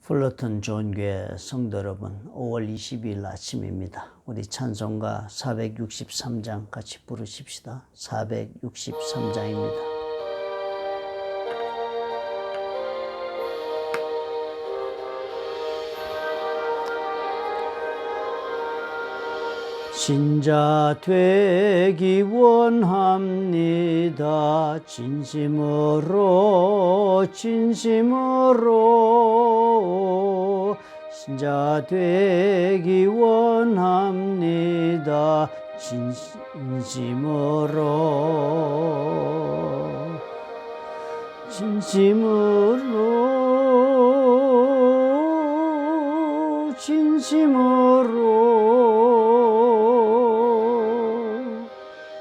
플러튼 좋은교회 성도 여러분, 5월 22일 아침입니다. 우리 찬송가 463장 같이 부르십시다. 463장입니다. 신자 되기 원합니다. 진심으로 신자 되기 원합니다.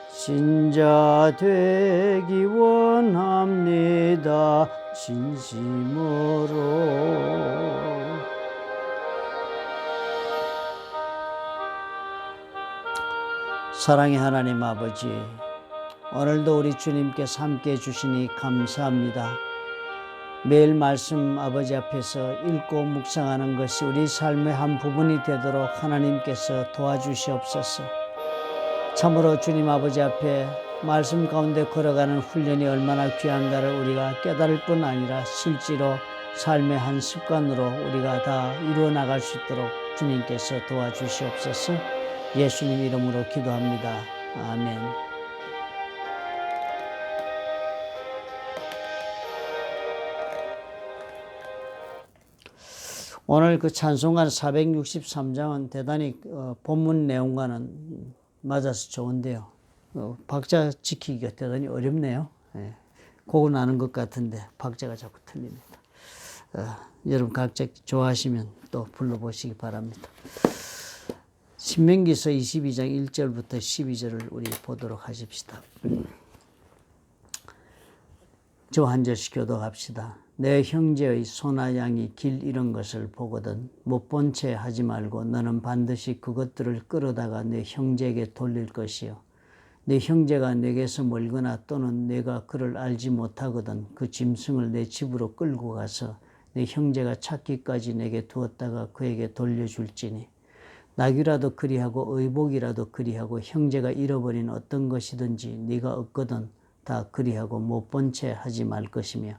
신자 되기 원합니다. 진심으로. 사랑의 하나님 아버지, 오늘도 우리 주님께서 함께 해주시니 감사합니다. 매일 말씀 아버지 앞에서 읽고 묵상하는 것이 우리 삶의 한 부분이 되도록 하나님께서 도와주시옵소서. 참으로 주님 아버지 앞에 말씀 가운데 걸어가는 훈련이 얼마나 귀한가를 우리가 깨달을 뿐 아니라 실제로 삶의 한 습관으로 우리가 다 이루어 나갈 수 있도록 주님께서 도와주시옵소서. 예수님 이름으로 기도합니다. 아멘. 오늘 그 찬송가 463장은 대단히 본문 내용과는 맞아서 좋은데요. 박자 지키기가 대단히 어렵네요. 곡은 아는 것 같은데 박자가 자꾸 틀립니다. 여러분 각자 좋아하시면 또 불러보시기 바랍니다. 신명기서 22장 1절부터 12절을 우리 보도록 하십시다. 저 한 절씩 교독합시다. 내 형제의 소나 양이 길 잃은 것을 보거든 못 본 채 하지 말고 너는 반드시 그것들을 끌어다가 내 형제에게 돌릴 것이요. 내 형제가 내게서 멀거나 또는 내가 그를 알지 못하거든 그 짐승을 내 집으로 끌고 가서 내 형제가 찾기까지 내게 두었다가 그에게 돌려줄지니 낙이라도 그리하고 의복이라도 그리하고 형제가 잃어버린 어떤 것이든지 네가 얻거든 다 그리하고 못 본 채 하지 말 것이며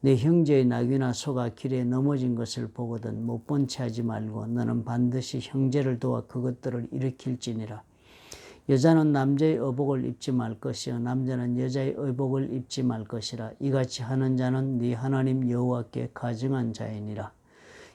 내 형제의 낙이나 소가 길에 넘어진 것을 보거든 못 본 채 하지 말고 너는 반드시 형제를 도와 그것들을 일으킬지니라. 여자는 남자의 의복을 입지 말 것이요 남자는 여자의 의복을 입지 말 것이라. 이같이 하는 자는 네 하나님 여호와께 가증한 자이니라.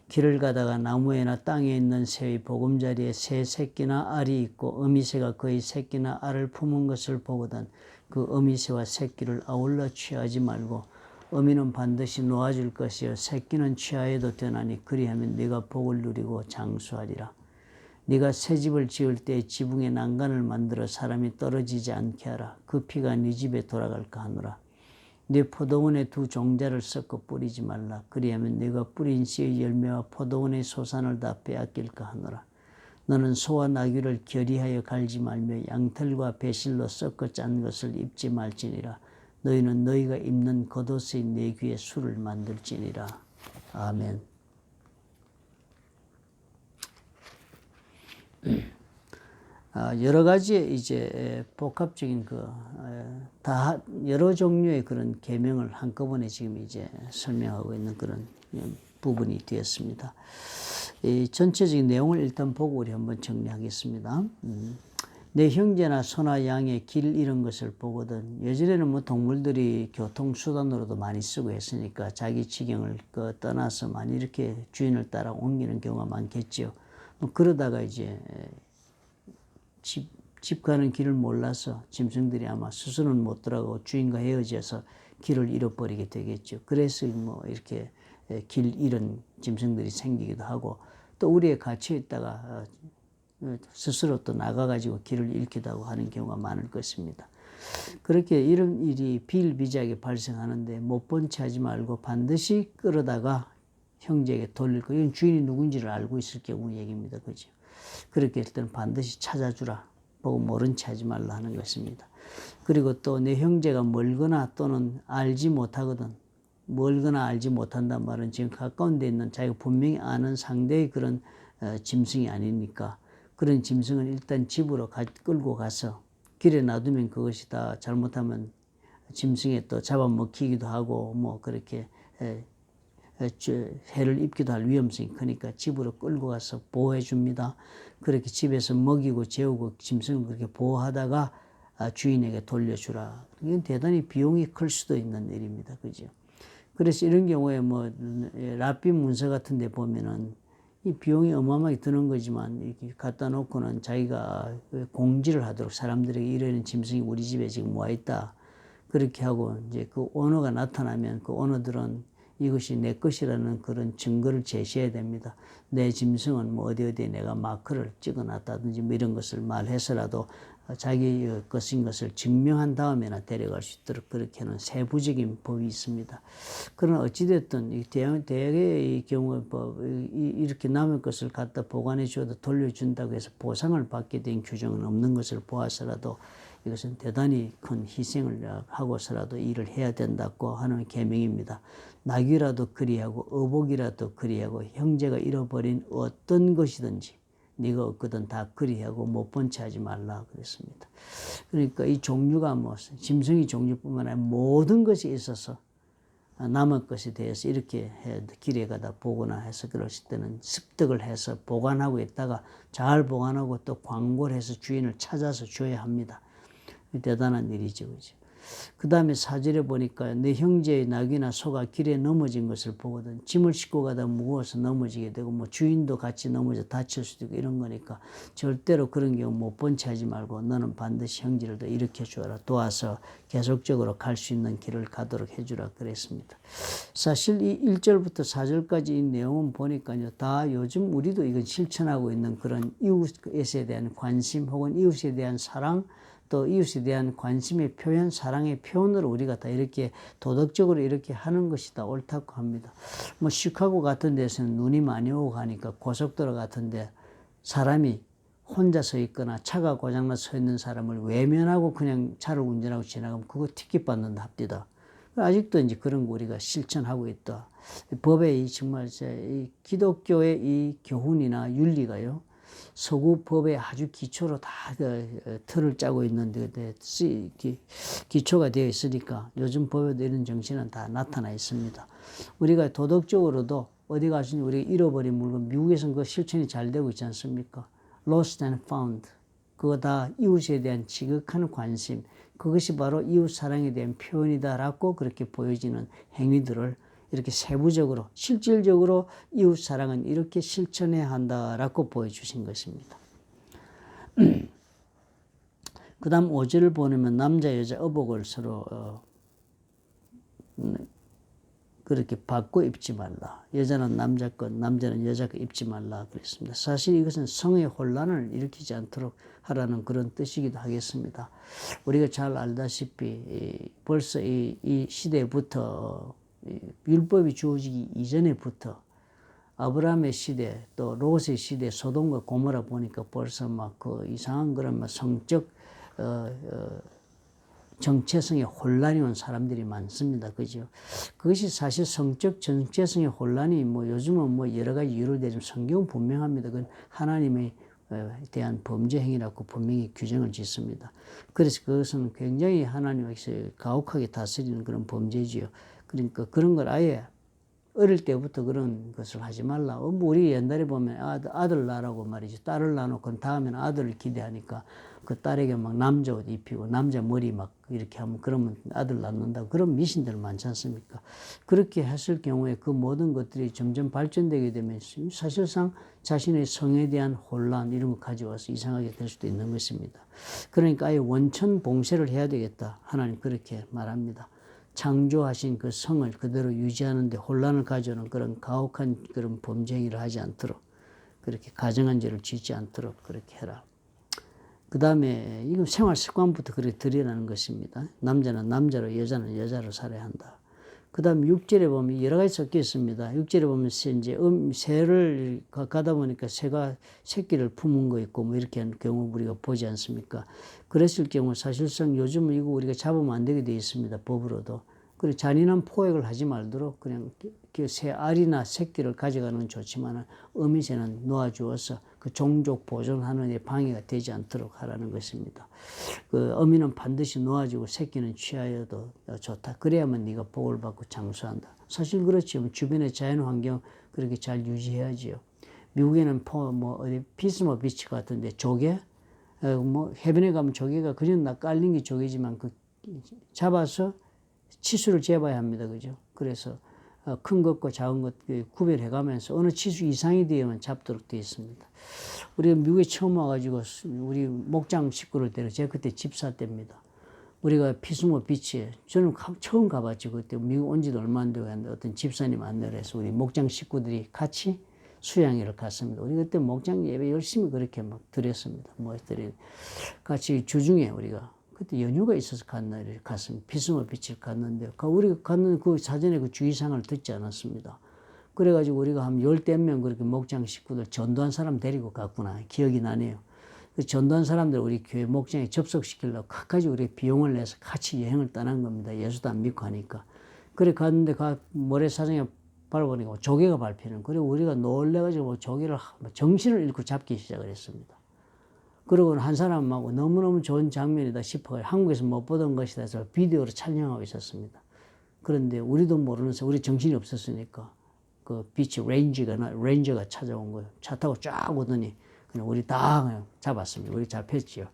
길을 가다가 나무에나 땅에 있는 새의 보금자리에 새 새끼나 알이 있고 어미새가 그의 새끼나 알을 품은 것을 보거든 그 어미새와 새끼를 아울러 취하지 말고 어미는 반드시 놓아줄 것이요 새끼는 취하여도 되나니 그리하면 네가 복을 누리고 장수하리라. 네가 새 집을 지을 때 지붕에 난간을 만들어 사람이 떨어지지 않게 하라. 그 피가 네 집에 돌아갈까 하노라. 네 포도원에 두 종자를 섞어 뿌리지 말라. 그리하면 네가 뿌린 씨의 열매와 포도원의 소산을 다 빼앗길까 하노라. 너는 소와 나귀를 결의하여 갈지 말며 양털과 배실로 섞어 짠 것을 입지 말지니라. 너희는 너희가 입는 겉옷의 네 귀에 술을 만들지니라. 아멘. 여러 가지 이제 복합적인 다 여러 종류의 그런 계명을 한꺼번에 지금 이제 설명하고 있는 그런 부분이 되었습니다. 이 전체적인 내용을 일단 보고 우리 한번 정리하겠습니다. 내 형제나 소나 양의 길 잃은 것을 보거든 예전에는 뭐 동물들이 교통수단으로도 많이 쓰고 했으니까 자기 지경을 떠나서 많이 이렇게 주인을 따라 옮기는 경우가 많겠죠. 그러다가 이제 집 가는 길을 몰라서 짐승들이 아마 스스로는 못 들어가고 주인과 헤어져서 길을 잃어버리게 되겠죠. 그래서 뭐 이렇게 길 잃은 짐승들이 생기기도 하고 또 우리에 갇혀 있다가 스스로 또 나가가지고 길을 잃기도 하고 하는 경우가 많을 것입니다. 그렇게 이런 일이 비일비재하게 발생하는데 못 본 채 하지 말고 반드시 끌어다가 형제에게 돌릴 거. 이건 주인이 누군지를 알고 있을 경우 얘기입니다. 그죠? 그렇게 할 때는 반드시 찾아주라. 보고 모른 채 하지 말라 하는 것입니다. 그리고 또 내 형제가 멀거나 또는 알지 못하거든 멀거나 알지 못한단 말은 지금 가까운 데 있는 자기가 분명히 아는 상대의 그런 짐승이 아니니까 그런 짐승은 일단 집으로 끌고 가서 길에 놔두면 그것이 다 잘못하면 짐승에 또 잡아먹히기도 하고 뭐 그렇게 해를 입기도 할 위험성이 크니까 집으로 끌고 가서 보호해 줍니다. 그렇게 집에서 먹이고 재우고 짐승을 그렇게 보호하다가 주인에게 돌려주라. 이건 대단히 비용이 클 수도 있는 일입니다. 그죠? 그래서 이런 경우에 뭐 랍비 문서 같은 데 보면은 이 비용이 어마어마하게 드는 거지만 이렇게 갖다 놓고는 자기가 공지를 하도록 사람들에게 이러는 짐승이 우리 집에 지금 와 있다. 그렇게 하고 이제 그 오너가 나타나면 그 오너들은 이것이 내 것이라는 그런 증거를 제시해야 됩니다. 내 짐승은 뭐 어디에 내가 마크를 찍어놨다든지 뭐 이런 것을 말해서라도 자기 것인 것을 증명한 다음에나 데려갈 수 있도록 그렇게 하는 세부적인 법이 있습니다. 그러나 어찌됐든 대개의 경우에 이렇게 남의 것을 갖다 보관해 줘도 돌려준다고 해서 보상을 받게 된 규정은 없는 것을 보아서라도 이것은 대단히 큰 희생을 하고서라도 일을 해야 된다고 하는 계명입니다. 낙이라도 그리하고 어복이라도 그리하고 형제가 잃어버린 어떤 것이든지 네가 없거든 다 그리하고 못 본 채 하지 말라 그랬습니다. 그러니까 이 종류가 뭐 짐승의 종류뿐만 아니라 모든 것이 있어서 남의 것에 대해서 이렇게 길에 가다 보거나 해서 그러실 때는 습득을 해서 보관하고 있다가 잘 보관하고 또 광고를 해서 주인을 찾아서 줘야 합니다. 대단한 일이죠. 그죠? 그 다음에 4절에 보니까 내 형제의 낙이나 소가 길에 넘어진 것을 보거든. 짐을 싣고 가다 무거워서 넘어지게 되고 뭐 주인도 같이 넘어져 다칠 수도 있고 이런 거니까 절대로 그런 경우 못 본 채 하지 말고 너는 반드시 형제를 더 일으켜 주어라. 도와서 계속적으로 갈 수 있는 길을 가도록 해주라 그랬습니다. 사실 이 1절부터 4절까지 이 내용은 보니까요. 다 요즘 우리도 이건 실천하고 있는 그런 이웃에 대한 관심 혹은 이웃에 대한 사랑 또 이웃에 대한 관심의 표현, 사랑의 표현으로 우리가 다 이렇게 도덕적으로 이렇게 하는 것이 다 옳다고 합니다. 뭐 시카고 같은 데서는 눈이 많이 오고 가니까 고속도로 같은데 사람이 혼자 서 있거나 차가 고장나 서 있는 사람을 외면하고 그냥 차를 운전하고 지나가면 그거 티켓 받는다 합니다. 아직도 이제 그런 거 우리가 실천하고 있다. 법의 정말 이 기독교의 이 교훈이나 윤리가요. 서구 법의 아주 기초로 다 틀을 짜고 있는데 기초가 되어 있으니까 요즘 법에도 이런 정신은 다 나타나 있습니다. 우리가 도덕적으로도 어디 가서 우리가 잃어버린 물건 미국에서는 그 실천이 잘 되고 있지 않습니까? Lost and found. 그거 다 이웃에 대한 지극한 관심. 그것이 바로 이웃 사랑에 대한 표현이다라고 그렇게 보여지는 행위들을 이렇게 세부적으로 실질적으로 이웃 사랑은 이렇게 실천해야 한다라고 보여주신 것입니다. 그 다음 5절을 보면 남자 여자 의복을 서로 그렇게 바꿔 입지 말라. 여자는 남자 것, 남자는 여자 것 입지 말라 그랬습니다. 사실 이것은 성의 혼란을 일으키지 않도록 하라는 그런 뜻이기도 하겠습니다. 우리가 잘 알다시피 벌써 이 시대부터 율법이 주어지기 이전에부터 아브라함의 시대 또 롯의 시대 소돔과 고모라 보니까 벌써 막 그 이상한 그런 막 성적 정체성의 혼란이 온 사람들이 많습니다. 그죠? 그것이 사실 성적 정체성의 혼란이 뭐 요즘은 뭐 여러 가지 이유로 되지만 성경은 분명합니다. 그건 하나님의 대한 범죄 행위라고 분명히 규정을 짓습니다. 그래서 그것은 굉장히 하나님께서 가혹하게 다스리는 그런 범죄지요. 그러니까 그런 걸 아예 어릴 때부터 그런 것을 하지 말라. 우리 옛날에 보면 아들 낳으라고 말이죠. 딸을 낳아놓고 다음에는 아들을 기대하니까 그 딸에게 막 남자 옷 입히고 남자 머리 막 이렇게 하면 그러면 아들 낳는다고 그런 미신들 많지 않습니까? 그렇게 했을 경우에 그 모든 것들이 점점 발전되게 되면 사실상 자신의 성에 대한 혼란 이런 거 가져와서 이상하게 될 수도 있는 것입니다. 그러니까 아예 원천 봉쇄를 해야 되겠다. 하나님 그렇게 말합니다. 창조하신 그 성을 그대로 유지하는데 혼란을 가져오는 그런 가혹한 그런 범죄 행위를 하지 않도록 그렇게 가정한 죄를 짓지 않도록 그렇게 해라. 그 다음에 이건 생활 습관부터 그렇게 들이라는 것입니다. 남자는 남자로 여자는 여자로 살아야 한다. 그 다음 6절에 보면 여러 가지 섞여 있습니다. 6절에 보면 이제 새를 가다 보니까 새가 새끼를 품은 거 있고 뭐 이렇게 하는 경우 우리가 보지 않습니까? 그랬을 경우 사실상 요즘은 이거 우리가 잡으면 안 되게 되어 있습니다. 법으로도. 그리고 잔인한 포획을 하지 말도록 그냥 그 새 알이나 새끼를 가져가는 건 좋지만 어미새는 놓아주어서 그 종족 보존하는 데 방해가 되지 않도록 하라는 것입니다. 그 어미는 반드시 놓아주고 새끼는 취하여도 좋다. 그래야만 네가 복을 받고 장수한다. 사실 그렇죠. 주변의 자연 환경 그렇게 잘 유지해야지요. 미국에는 어디 피스모 비치 같은데 조개, 해변에 가면 조개가 그냥 나 깔린 게 조개지만 그 잡아서 치수를 재봐야 합니다. 그죠? 그래서 큰 것과 작은 것 구별해 가면서 어느 치수 이상이 되면 잡도록 되어 있습니다. 우리가 미국에 처음 와가지고 우리 목장 식구를 데려 제가 그때 집사 때입니다. 우리가 피스모 비치에 저는 처음 가봤지. 그때 미국 온 지도 얼마 안 되고 어떤 집사님 안내를 해서 우리 목장 식구들이 같이 수양회를 갔습니다. 우리 그때 목장 예배 열심히 그렇게 막 드렸습니다. 같이 주중에 우리가 그때 연휴가 있어서 갔습니다. 피스모 비치를 갔는데, 우리가 갔는 그 사전에 그 주의사항을 듣지 않았습니다. 그래가지고 우리가 한 10명 그렇게 목장 식구들 전도한 사람 데리고 갔구나. 기억이 나네요. 그 전도한 사람들 우리 교회 목장에 접속시키려고 끝까지 우리 비용을 내서 같이 여행을 떠난 겁니다. 예수도 안 믿고 하니까. 그래 갔는데 모래사장에 밟아보니까 조개가 밟히는. 그리고 우리가 놀래가지고 조개를 정신을 잃고 잡기 시작을 했습니다. 그러고는 한 사람하고 너무너무 좋은 장면이다 싶어 한국에서 못 보던 것이다 해서 비디오로 촬영하고 있었습니다. 그런데 우리도 모르는 사이 우리 정신이 없었으니까 그 비치 레인저가 찾아온 거예요. 차 타고 쫙 오더니 그냥 우리 다 그냥 잡았습니다. 우리 잡혔지요.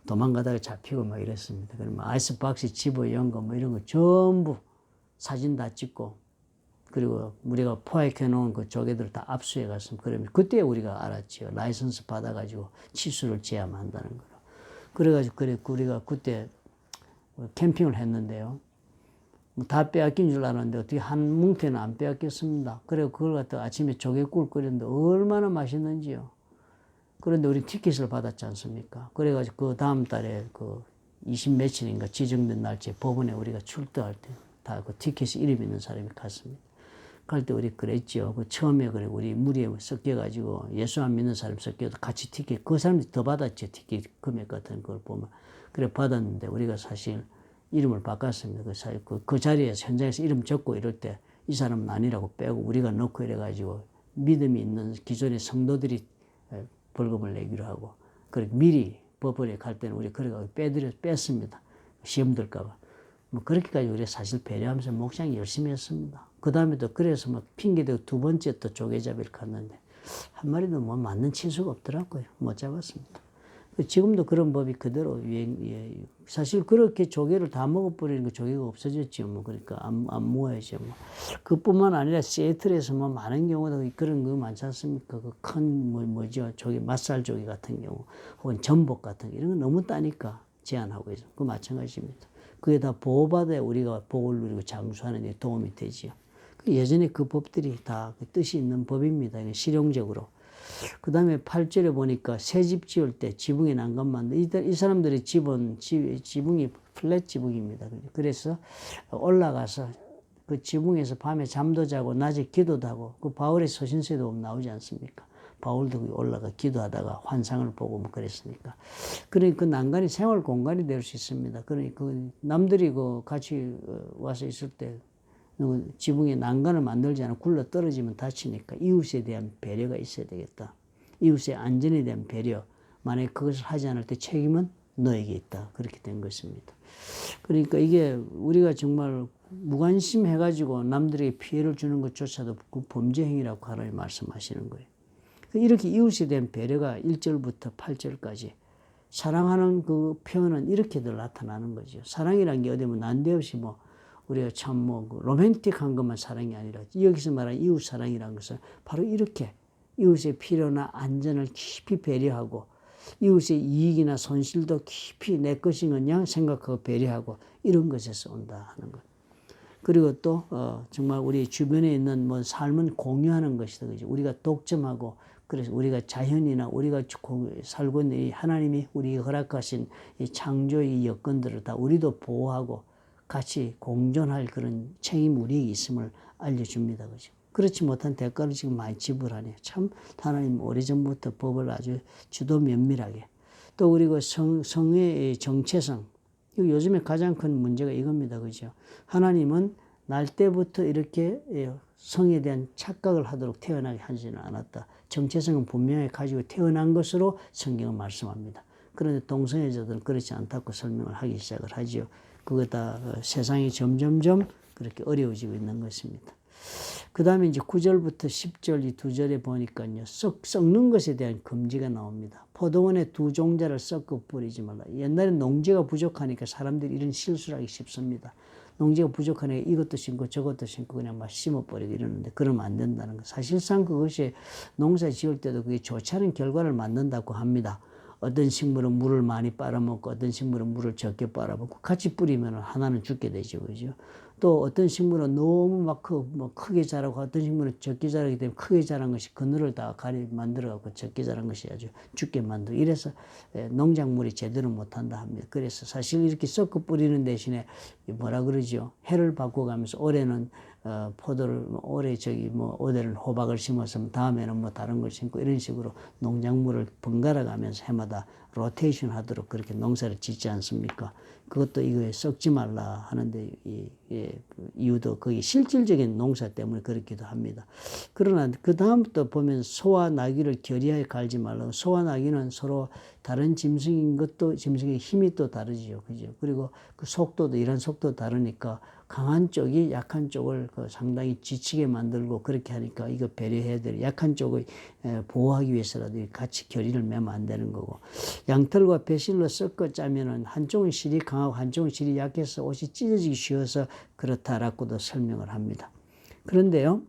도망가다가 잡히고 막 이랬습니다. 그러면 아이스박스 집어 연 거 이런 거 전부 사진 다 찍고 그리고 우리가 포획해 놓은 그 조개들 다 압수해 갔습니다. 그러면 그때 우리가 알았지요. 라이선스 받아가지고 치수를 재야만 한다는 걸. 그래가지고 우리가 그때 캠핑을 했는데요. 다 빼앗긴 줄 알았는데 어떻게 한 뭉태는 안 빼앗겼습니다. 그리고 그걸 갖다 아침에 조개국을 끓였는데 얼마나 맛있는지요. 그런데 우리 티켓을 받았지 않습니까? 그래가지고 그 다음 달에 그 20 며칠인가 지정된 날짜에 법원에 우리가 출두할 때 다 그 티켓에 이름 있는 사람이 갔습니다. 갈 때 우리 그랬죠. 그 처음에 그래 우리 무리에 섞여가지고 예수 안 믿는 사람 섞여도 같이 티켓 그 사람들이 더 받았죠. 티켓 금액 같은 걸 보면 그래 받았는데 우리가 사실 이름을 바꿨습니다. 그 자리에서 현장에서 이름 적고 이럴 때 이 사람은 아니라고 빼고 우리가 넣고 이래가지고 믿음이 있는 기존의 성도들이 벌금을 내기로 하고 그렇게 미리 법원에 갈 때는 우리 그래가지고 뺐습니다. 시험 들까봐. 그렇게까지 우리 사실 배려하면서 목장 열심히 했습니다. 그 다음에도 그래서 막 핑계대고 두 번째 또 조개잡이를 갔는데 한 마리도 맞는 치수가 없더라고요. 못 잡았습니다. 지금도 그런 법이 그대로 사실 그렇게 조개를 다 먹어버리는 그 조개가 없어졌죠. 그러니까 안 모아야죠. 그뿐만 아니라 시애틀에서 많은 경우도 그런 거 많지 않습니까? 그 큰 조개 맛살 조개 같은 경우 혹은 전복 같은 거 이런 거 너무 따니까 제한하고 있어요. 그 마찬가지입니다. 그게 다 보호받아야 우리가 복을 누리고 장수하는 데 도움이 되지요. 예전에 그 법들이 다 그 뜻이 있는 법입니다. 실용적으로. 그 다음에 8절에 보니까 새 집 지을 때 지붕에 난간 만들. 이 사람들의 지붕이 플랫 지붕입니다. 그래서 올라가서 그 지붕에서 밤에 잠도 자고 낮에 기도도 하고 그 바울의 서신서에도 나오지 않습니까? 바울도 올라가 기도하다가 환상을 보고 그랬으니까. 그러니까 그 난간이 생활 공간이 될 수 있습니다. 그러니까 남들이 같이 와서 있을 때 지붕에 난간을 만들지 않아 굴러 떨어지면 다치니까 이웃에 대한 배려가 있어야 되겠다. 이웃의 안전에 대한 배려. 만약에 그것을 하지 않을 때 책임은 너에게 있다. 그렇게 된 것입니다. 그러니까 이게 우리가 정말 무관심 해가지고 남들에게 피해를 주는 것조차도 그 범죄 행위라고 하나님 말씀하시는 거예요. 이렇게 이웃에 대한 배려가 1절부터 8절까지 사랑하는 그 표현은 이렇게들 나타나는 거죠. 사랑이라는 게 어디 난데없이 우리가 참 로맨틱한 것만 사랑이 아니라 여기서 말하는 이웃 사랑이라는 것은 바로 이렇게 이웃의 필요나 안전을 깊이 배려하고 이웃의 이익이나 손실도 깊이 내 것인 그냥 생각하고 배려하고 이런 것에서 온다 하는 것. 그리고 또 정말 우리 주변에 있는 삶은 공유하는 것이다. 그죠? 우리가 독점하고 그래서 우리가 자연이나 우리가 살고 있는 이 하나님이 우리에게 허락하신 이 창조의 여건들을 다 우리도 보호하고 같이 공존할 그런 책임이 우리에게 있음을 알려줍니다. 그죠? 그렇지 못한 대가를 지금 많이 지불하네요. 참 하나님 오래전부터 법을 아주 주도 면밀하게 또 그리고 성의 정체성 요즘에 가장 큰 문제가 이겁니다. 그죠? 하나님은 날 때부터 이렇게 성에 대한 착각을 하도록 태어나게 하지는 않았다. 정체성은 분명히 가지고 태어난 것으로 성경은 말씀합니다. 그런데 동성애자들은 그렇지 않다고 설명을 하기 시작을 하죠. 그거 다 세상이 점점점 그렇게 어려워지고 있는 것입니다. 그 다음에 이제 9절부터 10절 이 두 절에 보니까요. 썩는 것에 대한 금지가 나옵니다. 포도원에 두 종자를 썩고 뿌리지 말라. 옛날에 농지가 부족하니까 사람들이 이런 실수를 하기 쉽습니다. 농지가 부족하니까 이것도 심고 저것도 심고 그냥 막 심어버리고 이러는데 그러면 안 된다는 거. 사실상 그것이 농사 지을 때도 그게 좋지 않은 결과를 만든다고 합니다. 어떤 식물은 물을 많이 빨아먹고 어떤 식물은 물을 적게 빨아먹고 같이 뿌리면 하나는 죽게 되죠. 그죠? 또 어떤 식물은 너무 막 크게 자라고 어떤 식물은 적게 자라기 때문에 크게 자란 것이 그늘을 다 만들어갖고 적게 자란 것이 아주 죽게 만들고 이래서 농작물이 제대로 못한다 합니다. 그래서 사실 이렇게 섞어 뿌리는 대신에 뭐라 그러죠? 해를 바꿔가면서 올해는 포도를 올해 올해는 호박을 심었으면 다음에는 뭐 다른 걸 심고 이런 식으로 농작물을 번갈아 가면서 해마다 로테이션 하도록 그렇게 농사를 짓지 않습니까? 그것도 이거에 썩지 말라 하는데 이유도 거기 실질적인 농사 때문에 그렇기도 합니다. 그러나 그 다음부터 보면 소와 나귀를 결의하여 갈지 말라. 소와 나귀는 서로 다른 짐승인 것도 짐승의 힘이 또 다르지요. 그죠? 그리고 그 속도도 이런 속도 다르니까 강한 쪽이 약한 쪽을 상당히 지치게 만들고 그렇게 하니까 이거 배려해야 돼. 약한 쪽을 보호하기 위해서라도 같이 결의를 맺으면 안 되는 거고. 양털과 배실로 섞어 짜면은 한쪽은 실이 강하고 한쪽은 실이 약해서 옷이 찢어지기 쉬워서 그렇다라고도 설명을 합니다. 그런데요.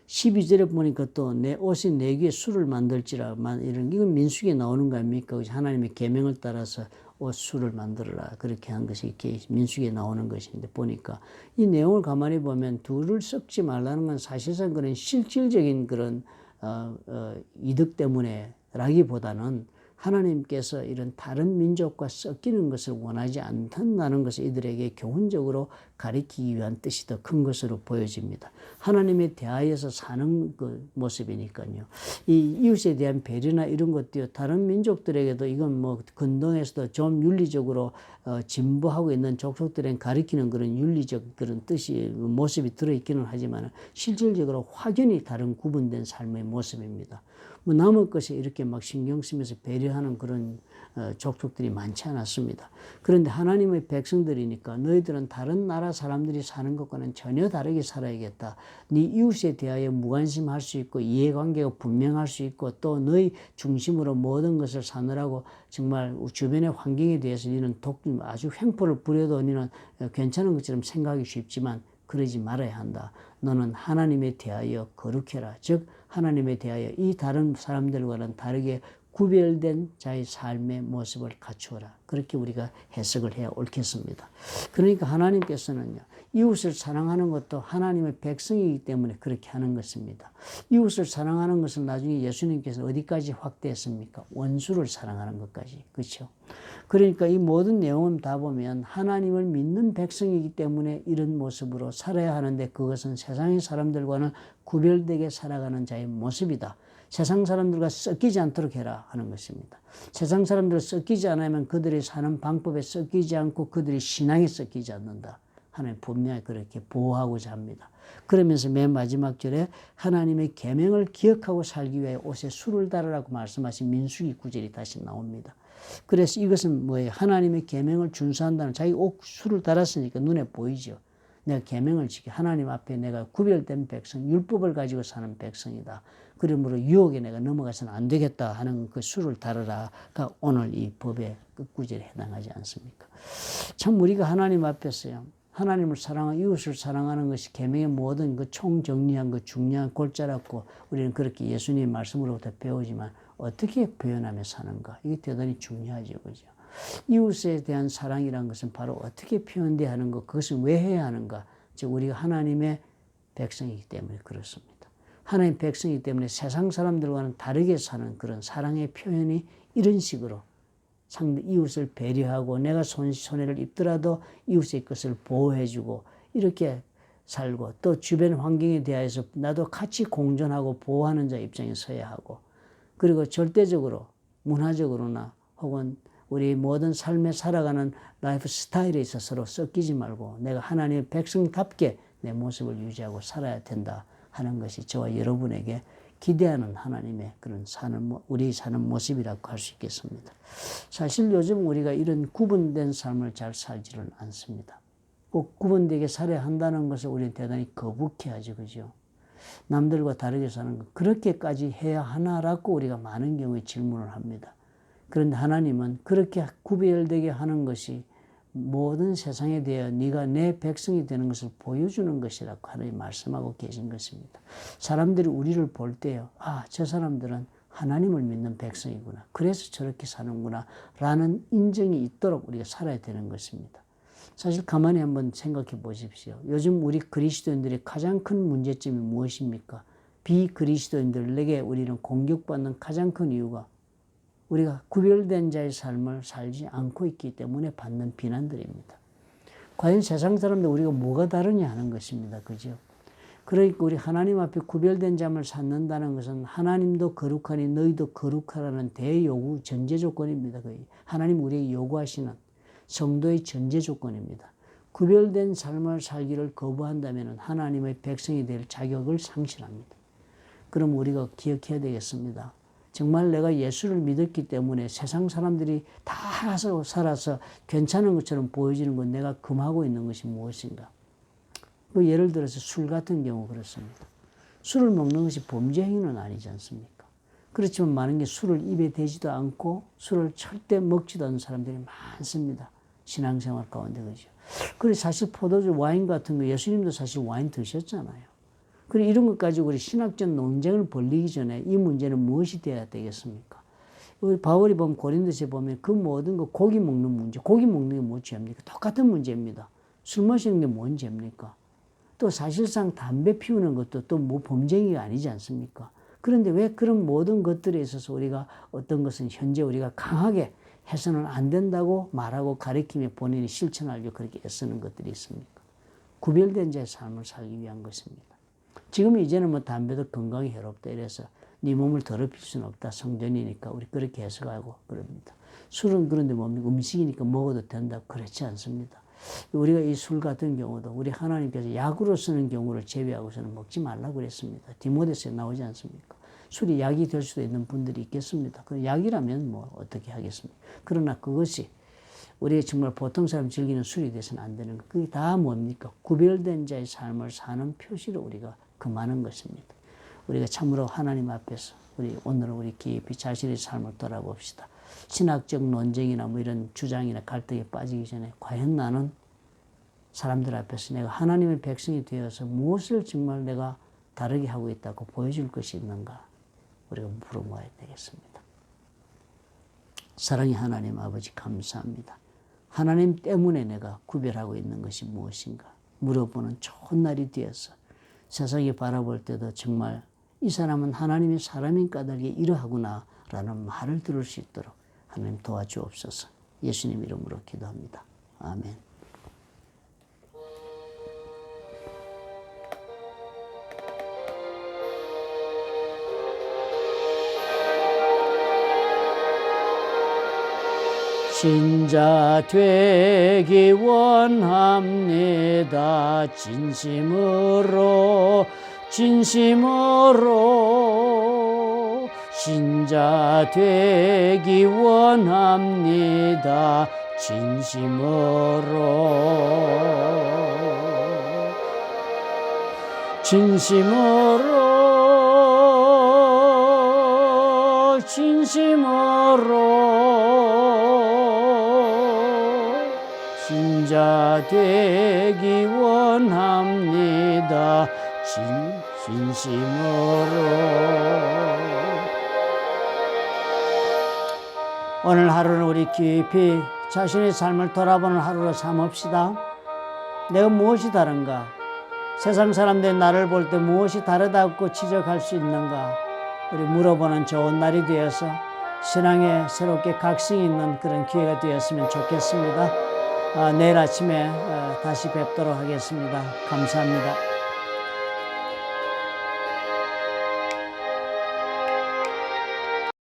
12절에 보니까 또 내 옷이 내 귀에 술을 만들지라 이건 민수기에 나오는 거 아닙니까? 하나님의 계명을 따라서 옷 술을 만들어라 그렇게 한 것이 이렇게 민수기에 나오는 것인데 보니까 이 내용을 가만히 보면 둘을 섞지 말라는 건 사실상 그런 실질적인 그런 이득 때문에라기보다는 하나님께서 이런 다른 민족과 섞이는 것을 원하지 않는다는 것을 이들에게 교훈적으로 가리키기 위한 뜻이 더 큰 것으로 보여집니다. 하나님에 대하여서 사는 그 모습이니까요. 이 이웃에 대한 배려나 이런 것도요. 다른 민족들에게도 이건 뭐 근동에서도 좀 윤리적으로 진보하고 있는 족속들에게 가리키는 그런 윤리적 그런 뜻이 모습이 들어있기는 하지만 실질적으로 확연히 다른 구분된 삶의 모습입니다. 뭐 남의 것에 이렇게 막 신경 쓰면서 배려하는 그런 족속들이 많지 않았습니다. 그런데 하나님의 백성들이니까 너희들은 다른 나라 사람들이 사는 것과는 전혀 다르게 살아야겠다. 네 이웃에 대하여 무관심할 수 있고 이해관계가 분명할 수 있고 또 너희 중심으로 모든 것을 사느라고 정말 주변의 환경에 대해서 너는 아주 횡포를 부려도 너는 괜찮은 것처럼 생각하기 쉽지만 그러지 말아야 한다. 너는 하나님에 대하여 거룩해라. 즉 하나님에 대하여 이 다른 사람들과는 다르게 구별된 자의 삶의 모습을 갖추어라. 그렇게 우리가 해석을 해야 옳겠습니다. 그러니까 하나님께서는요. 이웃을 사랑하는 것도 하나님의 백성이기 때문에 그렇게 하는 것입니다. 이웃을 사랑하는 것은 나중에 예수님께서 어디까지 확대했습니까? 원수를 사랑하는 것까지. 그렇죠? 그러니까 이 모든 내용을 다 보면 하나님을 믿는 백성이기 때문에 이런 모습으로 살아야 하는데 그것은 세상의 사람들과는 구별되게 살아가는 자의 모습이다. 세상 사람들과 섞이지 않도록 해라 하는 것입니다. 세상 사람들 섞이지 않으면 그들이 사는 방법에 섞이지 않고 그들이 신앙에 섞이지 않는다. 하나님 분명히 그렇게 보호하고자 합니다. 그러면서 맨 마지막 절에 하나님의 계명을 기억하고 살기 위해 옷에 술을 달으라고 말씀하신 민수기 9절이 다시 나옵니다. 그래서 이것은 뭐예요? 하나님의 계명을 준수한다는 자기 옷 술을 달았으니까 눈에 보이죠. 내가 계명을 지켜 하나님 앞에 내가 구별된 백성, 율법을 가지고 사는 백성이다. 그러므로 유혹에 내가 넘어가서는 안 되겠다 하는 그 술을 달으라가 오늘 이 법의 끝구절에 해당하지 않습니까? 참 우리가 하나님 앞에서요. 하나님을 사랑하고 이웃을 사랑하는 것이 계명의 모든 그 총정리한 그 중요한 골자라고 우리는 그렇게 예수님의 말씀으로부터 배우지만 어떻게 표현하며 사는가? 이게 대단히 중요하죠. 그죠? 이웃에 대한 사랑이라는 것은 바로 어떻게 표현돼야 하는 것, 그것은 왜 해야 하는가? 즉 우리가 하나님의 백성이기 때문에 그렇습니다. 하나님의 백성이기 때문에 세상 사람들과는 다르게 사는 그런 사랑의 표현이 이런 식으로 상대 이웃을 배려하고 내가 손해를 입더라도 이웃의 것을 보호해주고 이렇게 살고 또 주변 환경에 대해서 나도 같이 공존하고 보호하는 자 입장에 서야 하고 그리고 절대적으로 문화적으로나 혹은 우리 모든 삶에 살아가는 라이프 스타일에 있어서 서로 섞이지 말고 내가 하나님의 백성답게 내 모습을 유지하고 살아야 된다 하는 것이 저와 여러분에게 기대하는 하나님의 그런 우리 사는 모습이라고 할 수 있겠습니다. 사실 요즘 우리가 이런 구분된 삶을 잘 살지를 않습니다. 꼭 구분되게 살아야 한다는 것을 우리는 대단히 거북해하죠. 그죠? 남들과 다르게 사는 것, 그렇게까지 해야 하나라고 우리가 많은 경우에 질문을 합니다. 그런데 하나님은 그렇게 구별되게 하는 것이 모든 세상에 대해 네가 내 백성이 되는 것을 보여주는 것이라고 하나님 말씀하고 계신 것입니다. 사람들이 우리를 볼 때요, 아, 저 사람들은 하나님을 믿는 백성이구나. 그래서 저렇게 사는구나. 라는 인정이 있도록 우리가 살아야 되는 것입니다. 사실 가만히 한번 생각해 보십시오. 요즘 우리 그리스도인들의 가장 큰 문제점이 무엇입니까? 비그리스도인들에게 우리는 공격받는 가장 큰 이유가 우리가 구별된 자의 삶을 살지 않고 있기 때문에 받는 비난들입니다. 과연 세상 사람들 우리가 뭐가 다르냐 하는 것입니다. 그죠? 그러니까 우리 하나님 앞에 구별된 자를 찾는다는 것은 하나님도 거룩하니 너희도 거룩하라는 대요구 전제 조건입니다. 하나님 우리에게 요구하시는 성도의 전제 조건입니다. 구별된 삶을 살기를 거부한다면 하나님의 백성이 될 자격을 상실합니다. 그럼 우리가 기억해야 되겠습니다. 정말 내가 예수를 믿었기 때문에 세상 사람들이 다 살아서 괜찮은 것처럼 보여지는 건 내가 금하고 있는 것이 무엇인가? 예를 들어서 술 같은 경우 그렇습니다. 술을 먹는 것이 범죄 행위는 아니지 않습니까? 그렇지만 많은 게 술을 입에 대지도 않고 술을 절대 먹지도 않는 사람들이 많습니다. 신앙생활 가운데 그죠. 그래서 사실 포도주, 와인 같은 거 예수님도 사실 와인 드셨잖아요. 그리고 이런 것 가지고 우리 신학적 논쟁을 벌리기 전에 이 문제는 무엇이 되어야 되겠습니까? 우리 바울이 보면 고린도서에 보면 그 모든 거 고기 먹는 문제, 고기 먹는 게 뭐 죄입니까? 똑같은 문제입니다. 술 마시는 게 뭔 죄입니까? 또 사실상 담배 피우는 것도 또 뭐 범죄가 아니지 않습니까? 그런데 왜 그런 모든 것들에 있어서 우리가 어떤 것은 현재 우리가 강하게 해서는 안 된다고 말하고 가리키며 본인이 실천하려고 그렇게 애쓰는 것들이 있습니까? 구별된 자의 삶을 살기 위한 것입니다. 지금 이제는 뭐 담배도 건강에 해롭다 이래서 네 몸을 더럽힐 수는 없다. 성전이니까 우리 그렇게 해석하고 그럽니다. 술은 그런데 뭡니까? 음식이니까 먹어도 된다. 그렇지 않습니다. 우리가 이 술 같은 경우도 우리 하나님께서 약으로 쓰는 경우를 제외하고서는 먹지 말라고 그랬습니다. 디모데서에 나오지 않습니까? 술이 약이 될 수도 있는 분들이 있겠습니다. 그 약이라면 뭐 어떻게 하겠습니까? 그러나 그것이 우리 정말 보통 사람 즐기는 술이 돼서는 안 되는 것. 그게 다 뭡니까? 구별된 자의 삶을 사는 표시로 우리가 금하는 것입니다. 우리가 참으로 하나님 앞에서 오늘은 우리 깊이 자신의 삶을 돌아봅시다. 신학적 논쟁이나 뭐 이런 주장이나 갈등에 빠지기 전에 과연 나는 사람들 앞에서 내가 하나님의 백성이 되어서 무엇을 정말 내가 다르게 하고 있다고 보여줄 것이 있는가? 우리가 물어봐야 되겠습니다. 사랑의 하나님 아버지 감사합니다. 하나님 때문에 내가 구별하고 있는 것이 무엇인가? 물어보는 좋은 날이 되어서 세상에 바라볼 때도 정말 이 사람은 하나님의 사람인 까닭에 이러하구나 라는 말을 들을 수 있도록 하나님 도와주옵소서. 예수님 이름으로 기도합니다. 아멘. 신자 되기 원합니다. 진심으로 신자 되기 원합니다. 신자 되기 원합니다. 진심으로. 오늘 하루는 우리 깊이 자신의 삶을 돌아보는 하루로 삼읍시다. 내가 무엇이 다른가? 세상 사람들이 나를 볼 때 무엇이 다르다고 지적할 수 있는가? 우리 물어보는 좋은 날이 되어서 신앙에 새롭게 각성이 있는 그런 기회가 되었으면 좋겠습니다. 내일 아침에 다시 뵙도록 하겠습니다. 감사합니다.